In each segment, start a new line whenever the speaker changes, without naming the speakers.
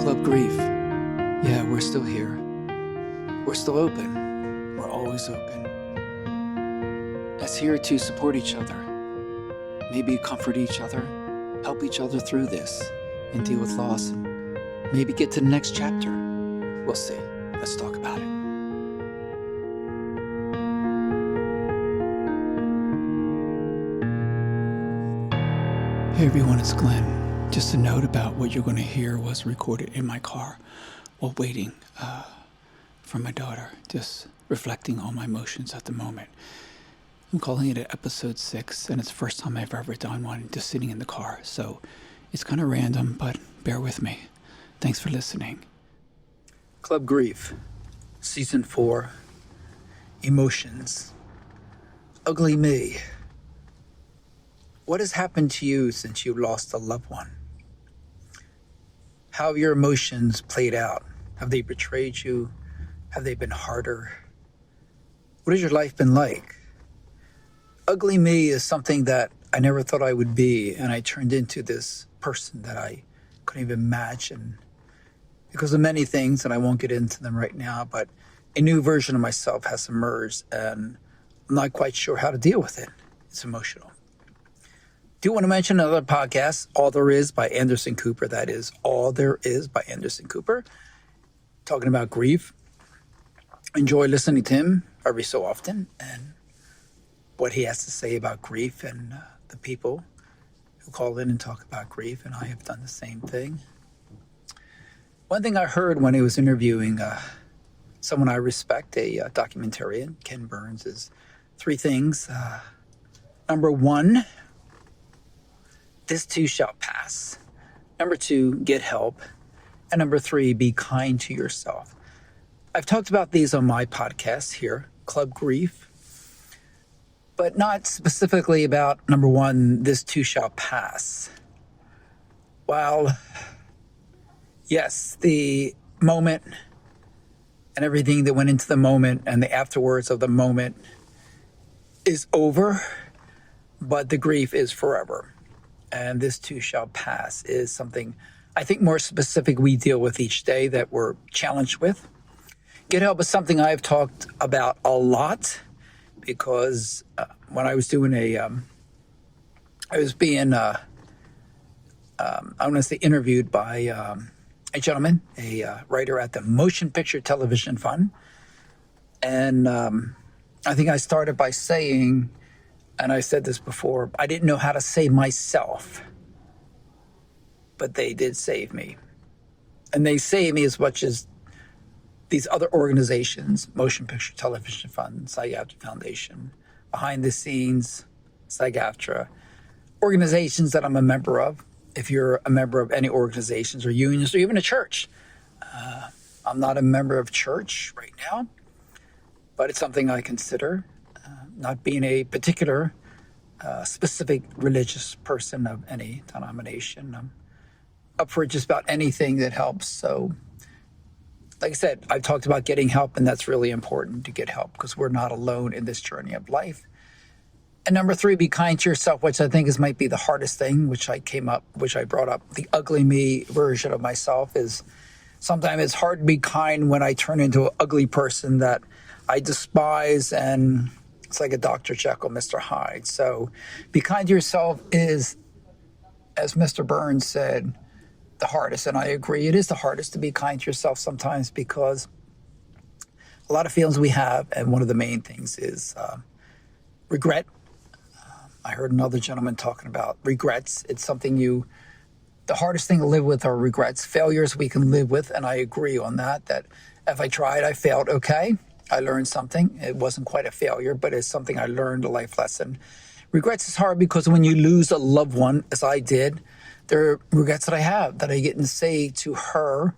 Club Grief. Yeah, we're still here. We're still open. We're always open. That's here to support each other. Maybe comfort each other, help each other through this, and deal with loss, and maybe get to the next chapter. We'll see. Let's talk about it. Hey everyone, it's Glenn. Just a note about what you're going to hear was recorded in my car while waiting for my daughter, just reflecting on my emotions at the moment. I'm calling it episode 6, and it's the first time I've ever done one just sitting in the car, so it's kind of random, but bear with me. Thanks for listening. Club Grief, Season 4, Emotions. Ugly me. What has happened to you since you lost a loved one? How have your emotions played out? Have they betrayed you? Have they been harder? What has your life been like? Ugly me is something that I never thought I would be, and I turned into this person that I couldn't even imagine because of many things, and I won't get into them right now, but a new version of myself has emerged, and I'm not quite sure how to deal with it. It's emotional. Do want to mention another podcast, All There Is by Anderson Cooper. That is All There Is by Anderson Cooper, talking about grief. Enjoy listening to him every so often and what he has to say about grief and the people who call in and talk about grief, and I have done the same thing. One thing I heard when he was interviewing someone I respect, a documentarian, Ken Burns, is 3 things. Number 1, this too shall pass. Number 2, get help. And number 3, be kind to yourself. I've talked about these on my podcast here, Club Grief, but not specifically about number 1, this too shall pass. While, yes, the moment and everything that went into the moment and the afterwards of the moment is over, but the grief is forever. And this too shall pass is something I think more specific we deal with each day that we're challenged with. Get help is something I've talked about a lot because when I was doing I was being, I want to say interviewed by a gentleman, a writer at the Motion Picture Television Fund. And I think I started by saying, and I said this before, I didn't know how to save myself, but they did save me. And they saved me as much as these other organizations, Motion Picture Television Fund, SAG-AFTRA Foundation, Behind the Scenes, SAG-AFTRA, organizations that I'm a member of. If you're a member of any organizations or unions or even a church, I'm not a member of church right now, but it's something I consider. Not being a particular specific religious person of any denomination. I'm up for just about anything that helps. So, like I said, I've talked about getting help, and that's really important to get help because we're not alone in this journey of life. And number 3, be kind to yourself, which I think might be the hardest thing, which I brought up. The ugly me version of myself is sometimes it's hard to be kind when I turn into an ugly person that I despise, and it's like a Dr. Jekyll, Mr. Hyde. So be kind to yourself is, as Mr. Burns said, the hardest. And I agree, it is the hardest to be kind to yourself sometimes because a lot of feelings we have, and one of the main things is regret. I heard another gentleman talking about regrets. It's something the hardest thing to live with are regrets. Failures we can live with, and I agree on that if I tried, I failed, okay. I learned something. It wasn't quite a failure, but it's something I learned, a life lesson. Regrets is hard because when you lose a loved one, as I did, there are regrets that I have that I didn't say to her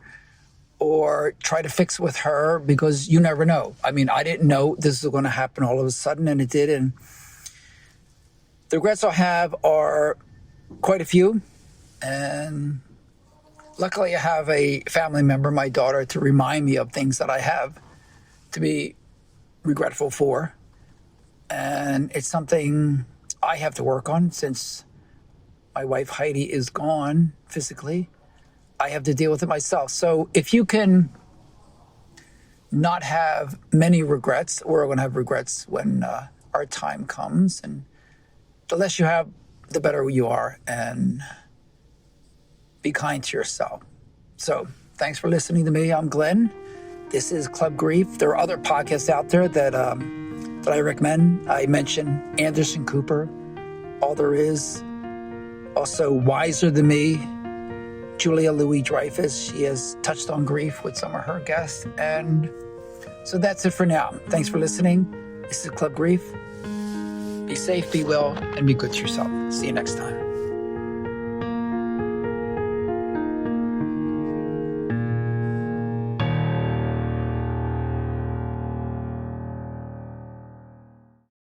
or try to fix with her because you never know. I mean, I didn't know this was going to happen all of a sudden, and it did. And the regrets I have are quite a few. And luckily I have a family member, my daughter, to remind me of things that I have to be regretful for. And it's something I have to work on since my wife Heidi is gone physically. I have to deal with it myself. So if you can not have many regrets, we're going to have regrets when our time comes. And the less you have, the better you are. And be kind to yourself. So thanks for listening to me. I'm Glenn. This is Club Grief. There are other podcasts out there that I recommend. I mentioned Anderson Cooper, All There Is. Also, Wiser Than Me, Julia Louis-Dreyfus. She has touched on grief with some of her guests. And so that's it for now. Thanks for listening. This is Club Grief. Be safe, be well, and be good to yourself. See you next time.